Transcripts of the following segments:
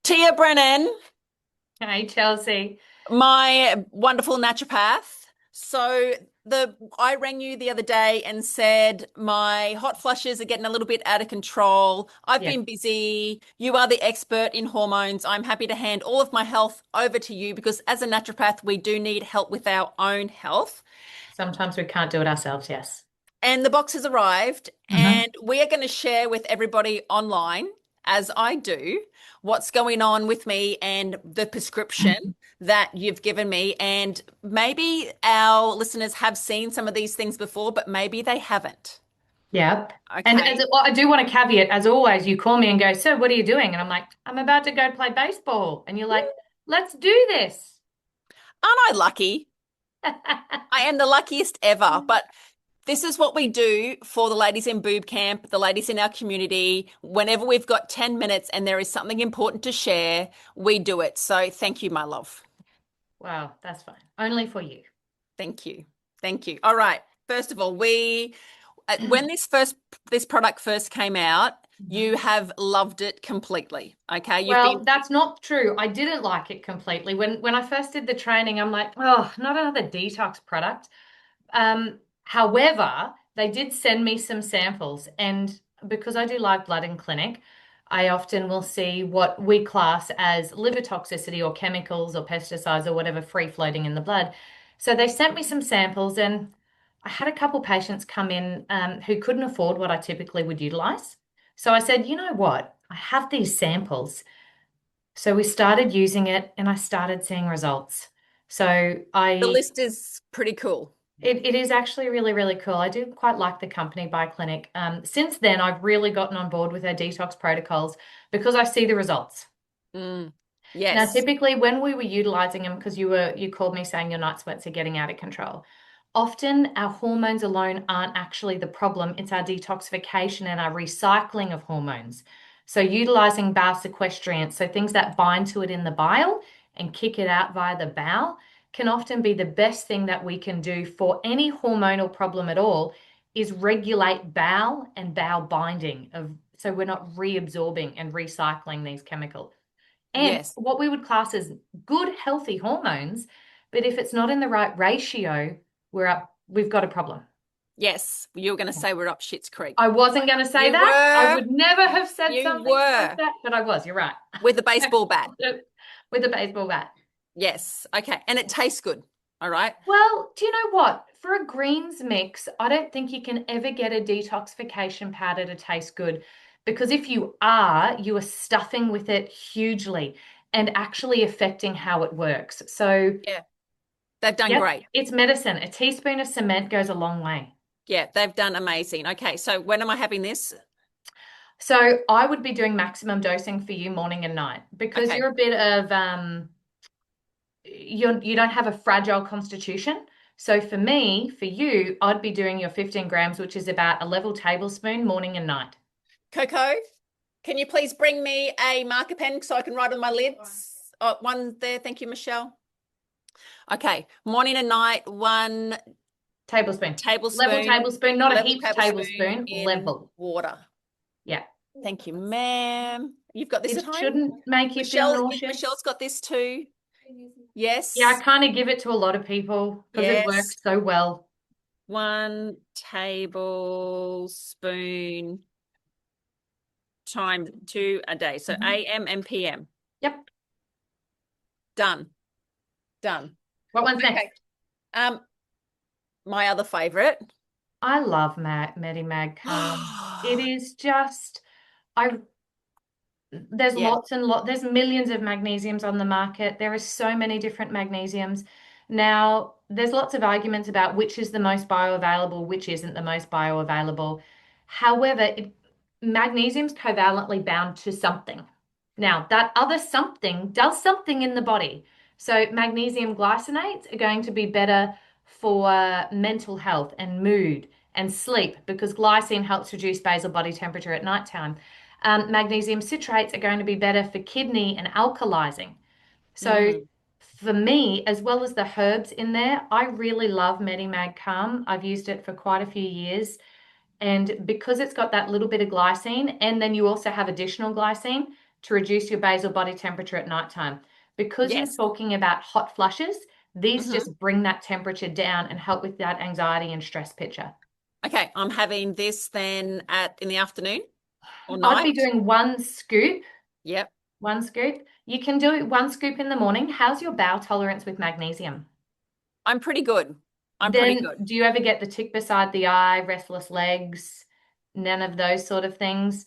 Tia Brennan, Hey, Chelsea. my wonderful naturopath. I rang you the other day and said my hot flushes are getting a little bit out of control. I've Yes, been busy. You are the expert in hormones. I'm happy to hand all of my health over to you because as a naturopath, we do need help with our own health. sometimes we can't do it ourselves. Yes. And the box has arrived, hmm and we are going to share with everybody online, as I do, what's going on with me and the prescription that you've given me. And maybe our listeners have seen some of these things before, but maybe they haven't. Yeah. And Okay. I do want to caveat, as always, you call me and go, "So, what are you doing?" And I'm like, "I'm about to go play baseball." And you're like, "Let's do this." Aren't I lucky? I am the luckiest ever. But this is what we do for the ladies in BooB Camp, the ladies in our community. Whenever we've got 10 minutes and there is something important to share, we do it. So thank you, my love. Wow, that's fine. Only for you. Thank you. Thank you. All right. First of all, we when this product first came out, you have loved it completely. Okay. You've been Well, that's not true. I didn't like it completely. When I first did the training, I'm like, oh, not another detox product. However, they did send me some samples, and because I do live blood in clinic, I often will see what we class as liver toxicity or chemicals or pesticides or whatever free floating in the blood. So they sent me some samples, and I had a couple patients come in who couldn't afford what I typically would utilize. So I said, you know what? I have these samples. So we started using it, and I started seeing results. So the I list is pretty cool. it is actually really, really cool. I do quite like the company by Clinic. Since then, I've really gotten on board with their detox protocols because I see the results. Mm, Now, yes. typically when we were utilizing them, because you called me saying your night sweats are getting out of control. Often our hormones alone aren't actually the problem. It's our detoxification and our recycling of hormones. So utilizing bowel sequestriants, so things that bind to it in the bile and kick it out via the bowel, can often be the best thing that we can do for any hormonal problem at all, is regulate bowel and bowel binding of so we're not reabsorbing and recycling these chemicals and Yes. what we would class as good, healthy hormones. But if it's not in the right ratio, we've got a problem. Yes. You were going to say we're up Shit's Creek. I wasn't going to say You that. I were. would never have said You something like were that, but I was. You're right. with the baseball bat. With a baseball bat. Yes. Okay. And it tastes good. All right. Well, do you know what? For a greens mix, I don't think you can ever get a detoxification powder to taste good because if you are stuffing with it hugely and actually affecting how it works. So Yeah. They've done yep, great. it's medicine. A teaspoon of cement goes a long way. Yeah. They've done amazing. Okay. So when am I having this? So I would be doing maximum dosing for you morning and night because Okay. you're a bit of you don't have a fragile constitution. So for me, for you, I'd be doing your 15 grams, which is about a level tablespoon morning and night. Coco, can you please bring me a marker pen so I can write on my lids? Oh, one there. Thank you, Michelle. Okay. Morning and night, one Tablespoon. Level tablespoon, tablespoon, not a level heaped tablespoon tablespoon, in level. water. Yeah. Thank you, ma'am. You've got this at It home? shouldn't make you feel nauseous. Michelle's got this too. Yeah, I Yes. kind of give it to a lot of people because it Yes. works so well. One tablespoon times two a day. So Mhm. AM and PM. Yep. Done. Done. What one's next? Okay. Um, my other favorite. I love Medimag Calm. It is just I there's Yeah. lots and there's millions of magnesiums on the market. There are so many different magnesiums. Now, there's lots of arguments about which is the most bioavailable, which isn't the most bioavailable. However, magnesium's covalently bound to something. Now, that other something does something in the body. So, magnesium glycinates are going to be better for mental health and mood and sleep because glycine helps reduce basal body temperature at nighttime. Magnesium citrates are going to be better for kidney and alkalizing. So Mm. for me, as well as the herbs in there, I really love Medimag Calm. I've used it for quite a few years. And because it's got that little bit of glycine, and then you also have additional glycine, to reduce your basal body temperature at nighttime. Because you're Yes. talking about hot flushes, these Hmm. just bring that temperature down and help with that anxiety and stress picture. Okay, I'm having this then at in the afternoon or I'd be night. doing one scoop, Yep. one scoop. You can do it one scoop in the morning. How's your bowel tolerance with magnesium? I'm pretty good. I'm pretty Then, good. do you ever get the tick beside the eye, restless legs, none of those sort of things?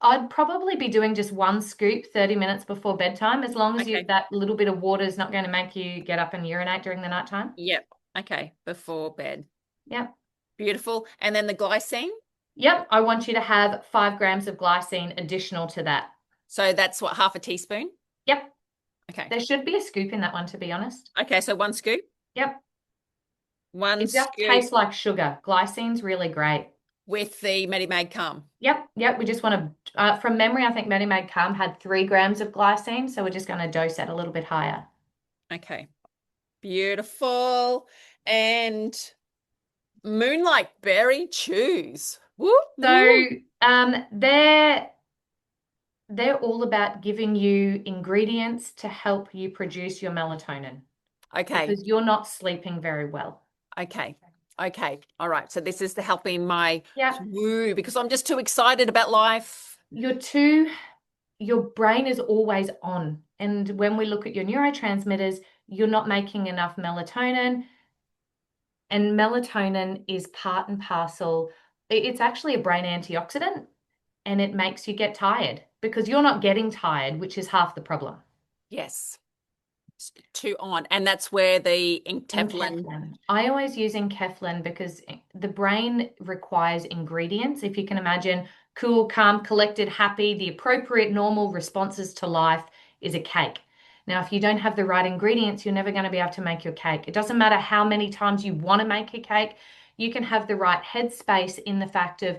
I'd probably be doing just one scoop 30 minutes before bedtime, as long as Okay. that little bit of water is not going to make you get up and urinate during the nighttime. Yep. Okay. Before bed. Yep. Beautiful. And then the glycine. Yep. I want you to have 5 grams of glycine additional to that. So that's what, half a teaspoon? Yep. Okay. There should be a scoop in that one, to be honest. Okay. So one scoop. Yep. One It just scoop tastes like sugar. Glycine's really great. with the Medimade Calm. Yep. Yep. We just want to, from memory, I think Medimade Calm had 3 grams of glycine. So we're just going to dose that a little bit higher. Okay. Beautiful. And Moonlight Berry Chews. Woo, So woo. they're all about giving you ingredients to help you produce your melatonin Okay. because you're not sleeping very well. Okay. Okay. All right. So this is the helping my Yeah. woo because I'm just too excited about life. Your brain is always on. And when we look at your neurotransmitters, you're not making enough melatonin. And melatonin is part and parcel. It's actually a brain antioxidant and it makes you get tired because you're not getting tired, which is half the problem. Yes. Too on. And that's where the enkephalin. Enkephalin. I always use enkephalin because the brain requires ingredients. If you can imagine cool, calm, collected, happy, the appropriate normal responses to life is a cake. Now, if you don't have the right ingredients, you're never going to be able to make your cake. It doesn't matter how many times you want to make a cake. You can have the right headspace in the fact of,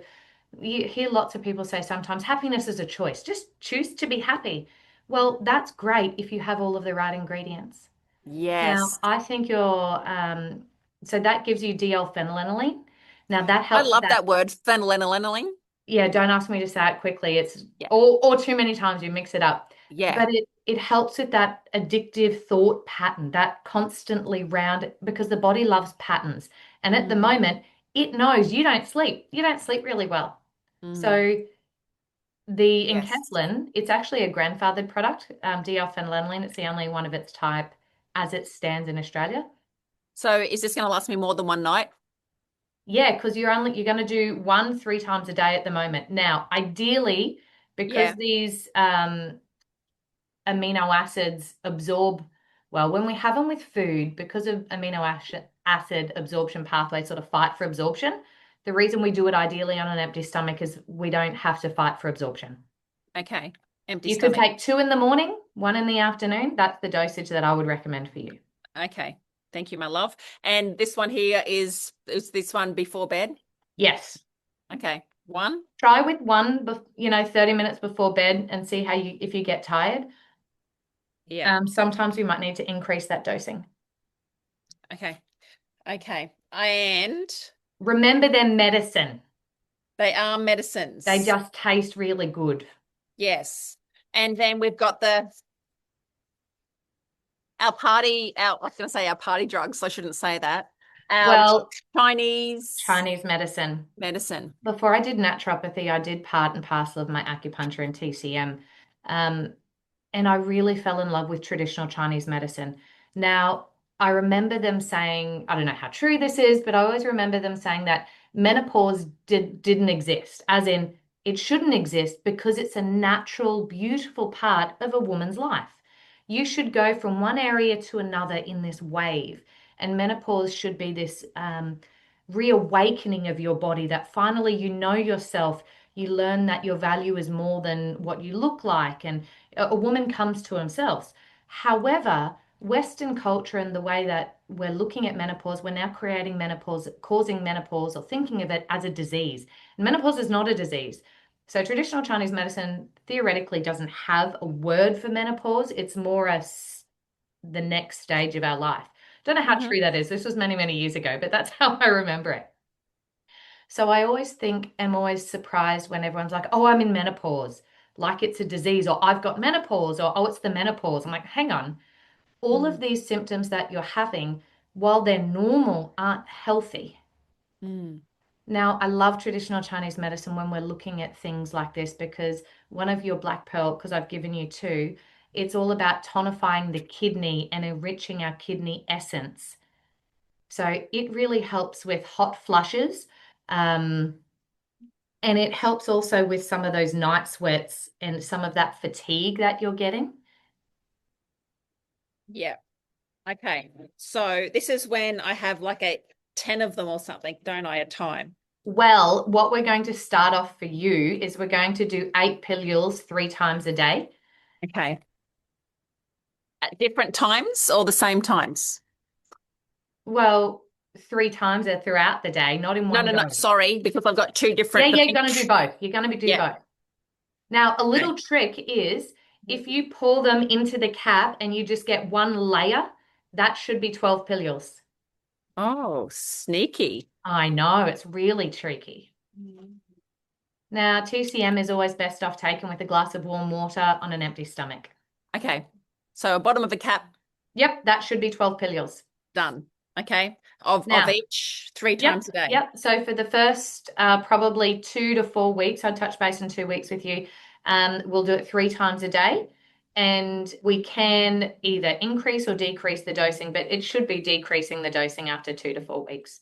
you hear lots of people say sometimes happiness is a choice. Just choose to be happy. Well, that's great if you have all of the right ingredients. Now, Yes. I think so that gives you DL-phenylalanine. Now that I helps with love that. that word, phenylalanine. Yeah, don't ask me to say it quickly. It's Yeah. or too many times you mix it up. Yeah. But it helps with that addictive thought pattern, that constantly round because the body loves patterns. And at the Mm, moment, it knows you don't sleep. You don't sleep really well. mm, So the yes. enkephalin, it's actually a grandfathered product, DL-phenylalanine. It's the only one of its type as it stands in Australia. So is this going to last me more than one night? Yeah, because you're going to do one 3 times a day at the moment. Now, ideally, because Yeah. these amino acids absorb, well, when we have them with food, because of acid absorption pathways sort of fight for absorption, the reason we do it ideally on an empty stomach is we don't have to fight for absorption. Okay. Empty You could stomach. take 2 in the morning, 1 in the afternoon. That's the dosage that I would recommend for you. Okay. Thank you, my love. And this one here is this one before bed? Yes. Okay. One? Try with one, 30 minutes before bed and see if you get tired. Yeah. Sometimes we might need to increase that dosing. Okay. Okay. And Remember they're medicine. they are They medicines. just taste really good. Yes. And then we've got I was going to say our party drugs. So I shouldn't say that. Our Well, Chinese Chinese medicine. medicine. Before I did naturopathy, I did part and parcel of my acupuncture and TCM. Um, and I really fell in love with traditional Chinese medicine. Now, I remember them saying, I don't know how true this is, but I always remember them saying that menopause didn't exist, as in it shouldn't exist because it's a natural, beautiful part of a woman's life. You should go from one area to another in this wave, and menopause should be this reawakening of your body that finally you know yourself. You learn that your value is more than what you look like, and a woman comes to themselves. However, Western culture and the way that we're looking at menopause, we're now creating menopause, causing menopause, or thinking of it as a disease. And menopause is not a disease. So traditional Chinese medicine theoretically doesn't have a word for menopause. It's more the next stage of our life. Don't know how Mhm. true that is. This was many, many years ago, but that's how I remember it. So I always I'm always surprised when everyone's like, oh, I'm in menopause. like it's a disease, or I've got menopause, or oh, it's the menopause. I'm like, hang on. All of Mm. these symptoms that you're having, while they're normal, aren't healthy. Mm. Now, I love traditional Chinese medicine when we're looking at things like this because one of your black pearl, because I've given you two, it's all about tonifying the kidney and enriching our kidney essence. So it really helps with hot flushes. Um, and it helps also with some of those night sweats and some of that fatigue that you're getting. Yeah. Okay. So this is when I have like 10 of them or something, don't I, at a time? Well, what we're going to start off for you is we're going to do 8 pilules 3 times a day. Okay. At different times or the same times? Well, 3 times are throughout the day, not in No, one no, no. go. Sorry, because I've got two Yeah, different. yeah, you're going to do both. You're going to do Yeah. both. Now, a Okay. little trick is if you pour them into the cap and you just get one layer, that should be 12 pilules. Oh, sneaky. I know, it's really tricky. Now, 2cm is always best off taken with a glass of warm water on an empty stomach. Okay. So bottom of the cap, Yep, that should be 12 pilules. done. Okay. Of Now, each three yep, times a day. yep. So for the first probably 2 to 4 weeks, I'd touch base in 2 weeks with you. We'll do it 3 times a day. And we can either increase or decrease the dosing, but it should be decreasing the dosing after 2 to 4 weeks.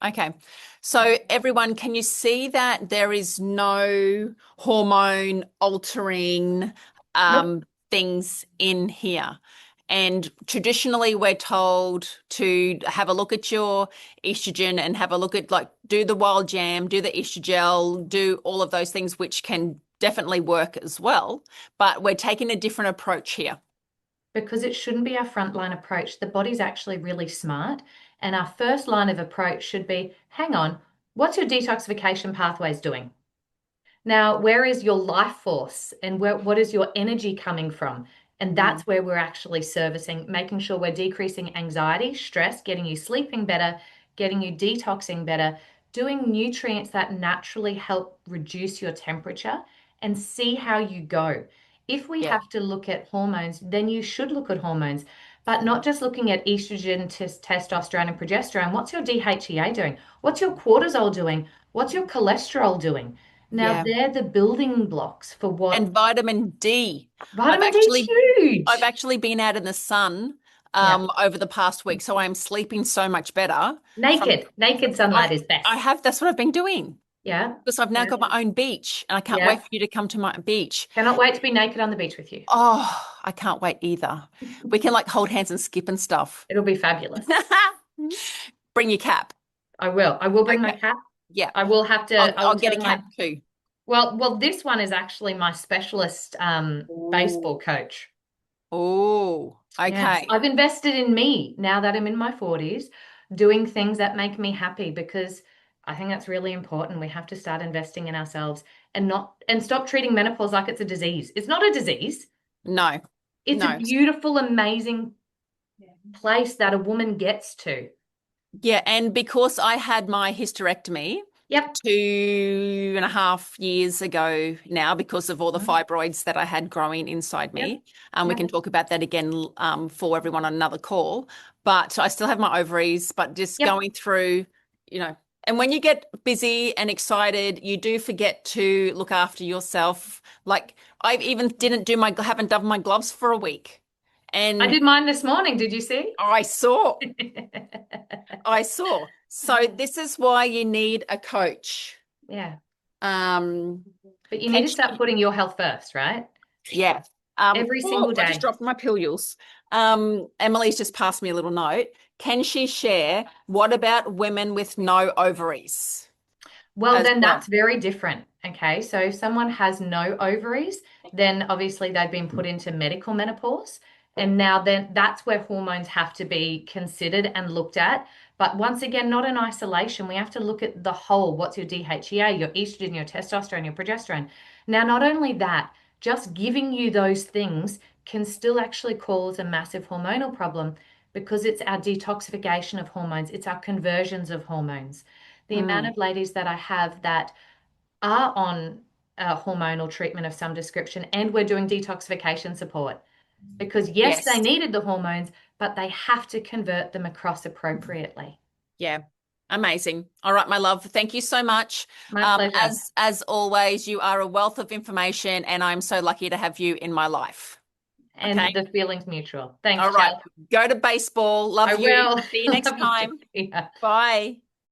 Okay. So everyone, can you see that there is no hormone altering Nope. things in here? And traditionally, we're told to have a look at your estrogen and have a look at like do the wild jam, do the estrogel, do all of those things, which can definitely work as well. But we're taking a different approach here. Because it shouldn't be our frontline approach. The body's actually really smart. And our first line of approach should be, hang on, what's your detoxification pathways doing? Now, where is your life force and what is your energy coming from? And Mm. that's where we're actually servicing, making sure we're decreasing anxiety, stress, getting you sleeping better, getting you detoxing better, doing nutrients that naturally help reduce your temperature and see how you go. If we Yeah. have to look at hormones, then you should look at hormones, but not just looking at estrogen, testosterone, and progesterone. What's your DHEA doing? What's your cortisol doing? What's your cholesterol doing? Now, Yeah. they're the building blocks for what And vitamin D. I've vitamin D is actually I've huge. actually been out in the sun Yeah. over the past week, so I'm sleeping so much better from Naked sunlight is I best. have that's what I've been doing Yeah. because I've now Yeah. got my own beach and I can't wait Yeah. for you to come to my beach. Cannot wait to be naked on the beach with you. Oh, I can't wait either. We can like hold hands and skip and stuff. It'll be fabulous. Bring your cap. I will. I will bring my Okay. cat. Yeah. I will have to, I will I'll get a tell my, cap too. well, this one is actually my specialist Ooh. baseball coach. Oh, Yes, okay. I've invested in me now that I'm in my 40s, doing things that make me happy because I think that's really important. We have to start investing in ourselves and stop treating menopause like it's a disease. It's not a disease. No, It's a no. beautiful, amazing place that a woman gets to. Yeah, and because I had my hysterectomy Yep. 2.5 years ago now, because of all the Mhm. fibroids that I had growing inside Yep. me, and we Yep. can talk about that again for everyone on another call. But I still have my ovaries, but just Yep. going through, you know, and when you get busy and excited, you do forget to look after yourself. Like I even haven't done my gloves for a week, I and did mine this morning. Did you see? I saw. I saw. So this is why you need a coach. Yeah. Um, But you need can to start she? putting your health first, right? Yeah. Every Oh, single I just day. dropped my pilules. Emily's just passed me a little note. Can she share what about women with no ovaries Well, as then well? that's very different. Okay. So if someone has no ovaries, then obviously they've been put into medical menopause. And now then that's where hormones have to be considered and looked at. But once again, not in isolation. We have to look at the whole. What's your DHEA, your estrogen, your testosterone, your progesterone? Now, not only that, just giving you those things can still actually cause a massive hormonal problem because it's our detoxification of hormones, it's our conversions of hormones. The amount Mm, of ladies that I have that are on a hormonal treatment of some description, and we're doing detoxification support. Because yes, they Yes. needed the hormones, but they have to convert them across appropriately. Yeah. Amazing. All right, my love. Thank you so much. My pleasure. As always, you are a wealth of information, and I'm so lucky to have you in my life. Okay. And the feeling's mutual. Thanks, All right. Chelsey. Go to baseball. I Love you. will. See you next Love you too. time. Yeah. Bye.